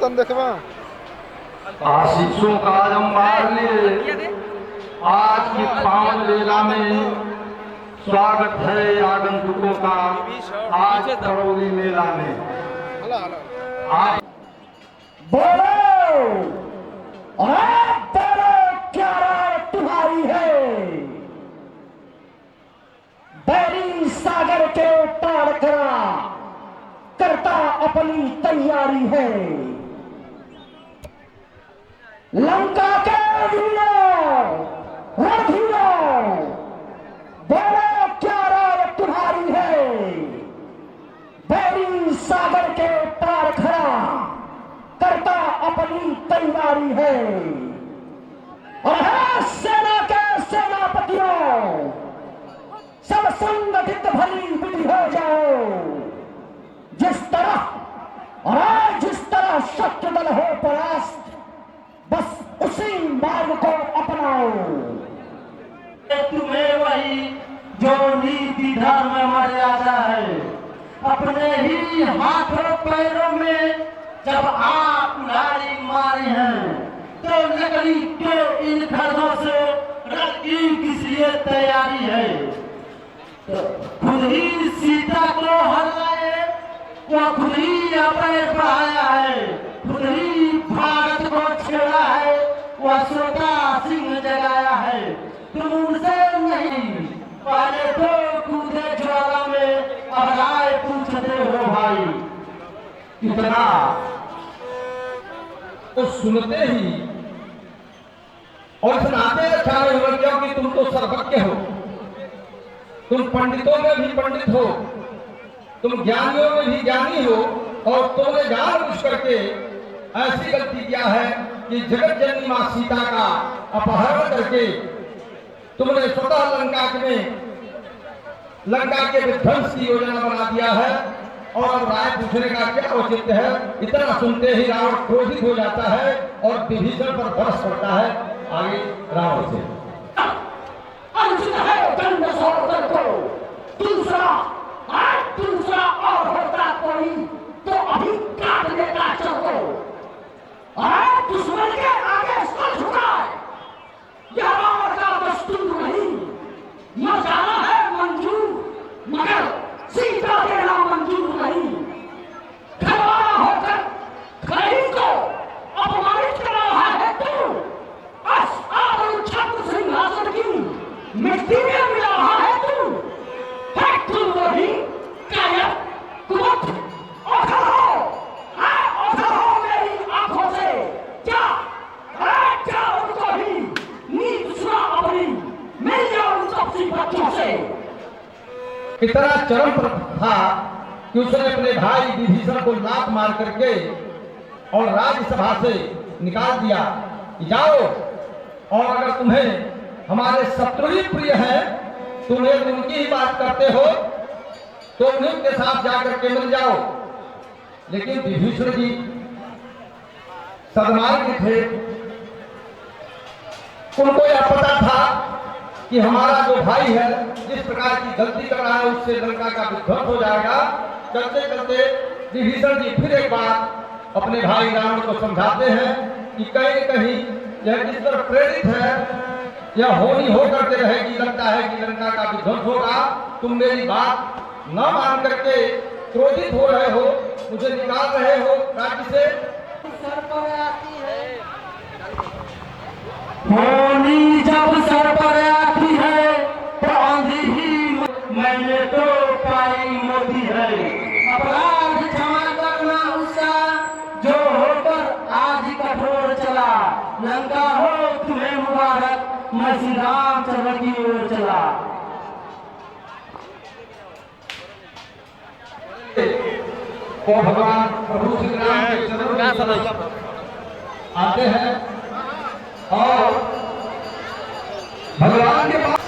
तन देखवा आशीषों का जंबार ले आज की पावन लीला में स्वागत है आगंतुकों का आज करौली मेला में। आप बोलो क्या राय तुम्हारी है? बैरी सागर के पार करा करता अपनी तैयारी है। लंका के वीरों रणधीरों बोलो क्या राय तुम्हारी है? बैरी सागर के पार खड़ा करता अपनी तैयारी है। और है सेना के सेनापतियों सब संगठित भली विधि हो जाओ। जिस तरह और जिस तरह शत्रु दल हो परास्त बस उसी मार्ग को अपनाओ। तुम्हें वही जो नीति धर्म मर्यादा है अपने ही हाथों पैरों में जब आप उड़ारी मारे हैं तो लकड़ी के इन खरदों से रखी किस लिए तैयारी है। तो खुद ही सीता को हराए वो खुद ही अपने बढ़ाया है, खुद ही भारत को छेड़ा है, वह श्रोता सिंह जगाया है। तुम उनसे नहीं पहले तो कूदे ज्वाला में अब राय पूछते हो भाई कितना। तो सुनते ही और सुनाते ख्याल हो क्योंकि तुम तो सर्वज्ञ हो, तुम पंडितों में भी पंडित हो, तुम ज्ञानियों में भी ज्ञानी हो और तुमने जानबूझ करके ऐसी गलती किया है कि जगत जननी मां सीता का अपहरण करके तुमने स्वतः लंका के विध्वंस की योजना बना दिया है। और अब राय पूछने का क्या औचित्य है? इतना सुनते ही रावण क्रोधित हो जाता है और विभीषण पर बरस पड़ता है। आगे रावण से अनुचित है दंड सहोदर को दूसरा और होता कोई तो अभी काट देता चलो। दुश्मन के आगे सर झुकाए यह रावण का दस्तूर नहीं। न जाना है मंजूर मगर सीता देना मंजूर नहीं। घरवाला होकर खड़ी को अपमानित कर रहा है तू। छत्र सिंहासन की मिट्टी में मिला रहा है तू। है तुम वही कायर कुमत औखर हो मेरी आंखों से। क्या उनको ही नींद सुना अपनी मिल जाओ उन तपसी बच्चों से। इतना चरम पर था कि उसने अपने भाई विभीषण को लात मार करके और राज्यसभा से निकाल दिया कि जाओ और अगर तुम्हें हमारे शत्रु ही प्रिय हैं, तुम्हें उनकी ही बात करते हो तो उन्हीं के साथ जाकर के मिल जाओ। लेकिन विभीषण जी सदमार्ग थे, उनको यह पता था कि हमारा जो भाई है जिस प्रकार की गलती कर रहा है उससे लंका का विध्वंस हो जाएगा। चलते चलते विभीषण जी फिर एक बार अपने भाई रावण को समझाते हैं कि कहीं न कहीं यह जिस तरह प्रेरित है यह होनी हो करके रहेगी। लगता है कि लंका का विध्वंस होगा। तुम मेरी बात न मान करके क्रोधित हो रहे हो, मुझे निकाल रहे हो राज्य से। सर पर आती है होनी जब सर पर आती है तो आंधी ही मैंने तो पाई मोती है। अपराध क्षमा करना उसका जो होकर आज कठोर चला। लंका हो तुम्हें मुबारक मैं श्री रामचंद्र की ओर चला। तो भगवान प्रभु श्री राम के चरणों में आते हैं और भगवान के पास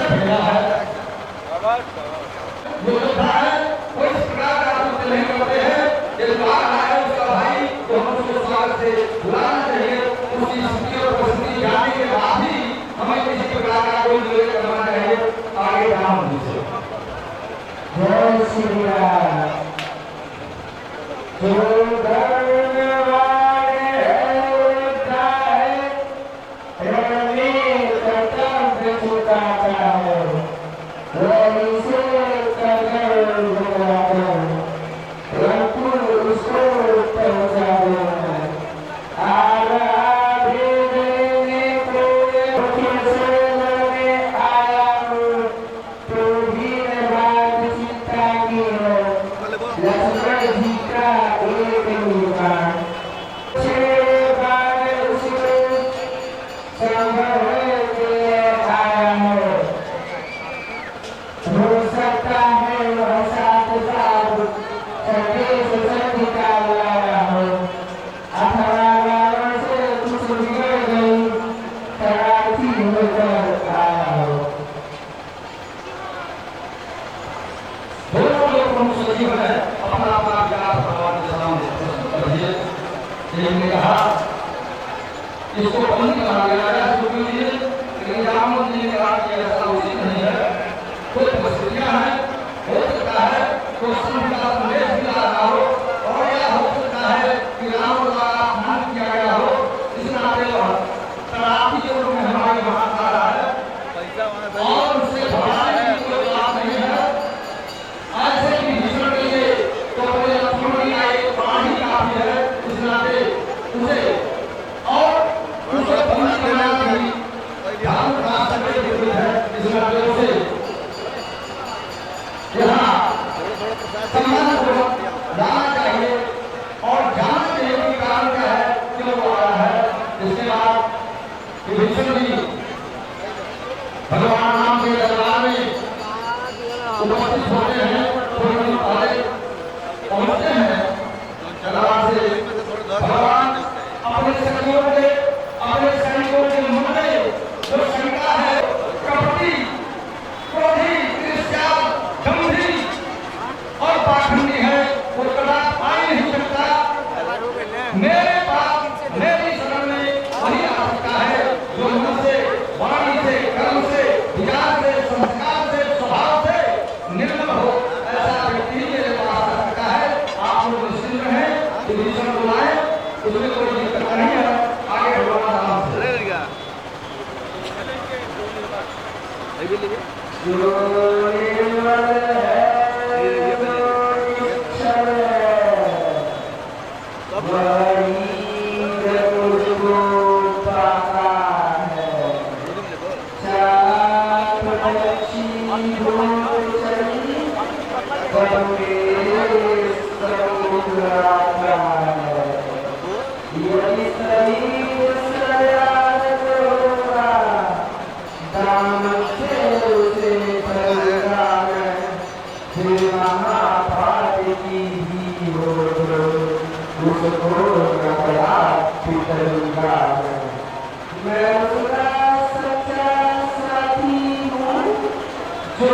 भेजा है। जो योद्धा है वो इस प्रकार का कृत्य नहीं करते हैं। ये जो आ रहा है उसका भाई जो हम उसको स्वागत से बुलाना चाहिए, उसकी स्थिति और परिस्थिति जानने के बाद ही हमें किसी प्रकार का कोई निर्णय करना चाहिए। आगे राम जी से जय श्री राम। जो धर्म वाले है रवि कर्तव्य चुकाता है, वही से उसको पहुंचा देना। आगे देने को कैसे लगे आया हूँ, तो भी बात चिंता की है। लक्ष्मण जी का एक निवान उसको संभव के आया है। हो सकता है वह साथ साथ संदेश निकाल लाया हो, अथवा गाँव से कुछ बिगड़ गई शरारती होकर आया हो। दोनों लोग प्रमुख सचिव हैं, अपना अपना विचार भगवान के सामने प्रस्तुत कर दिए। एक ने कहा इसको बंद करा दिया है इसको लिए, लेकिन राम जी ने कहा कि ऐसा उचित नहीं है। कुछ परिस्थितियां हैं, हो सकता है तो संत का संदेश भी आ रहा हो, और यह हो सकता है कि राम द्वारा अपमान किया गया हो। इस नाते तरापी के रूप में हमारे वहां आ रहा है और उससे घबराने की कोई बात नहीं है। ऐसे भी भीषण के लिए तो अपने लक्ष्मण जी का एक प्राण ही काफी है। इस नाते उसे और उसे बंदी करना भी धर्म का संकेत है। इस नाते उसे यहाँ सम्मानपूर्वक जाना चाहिए और जानना चाहिए कि कारण क्या है, क्यों हो रहा है। इसके बाद विभीषण जी भगवान राम के दरबार में उपस्थित होते हैं। थोड़ी देर पहले पहुंचते हैं दरबार से। भगवान अपने सखियों के अपने सैनिकों के मन में जो शंका है, कपटी, क्रोधी, ईर्ष्याल, दंभी और पाखंडी है, वो कदा पाई नहीं सकता। मेरे पास मेरी शरण में वही आ सकता है जो मन से, वाणी से, कर्म से, विचार से, संस्कार से, स्वभाव से निर्मल हो। ऐसा व्यक्ति ही मेरे पास आ सकता है। आप लोग निश्चिंत रहें, विभीषण बुलाए, उसमें कोई दिक्कत नहीं है। आगे भगवान राम से मैं उसका सच्चा साथी हूँ जो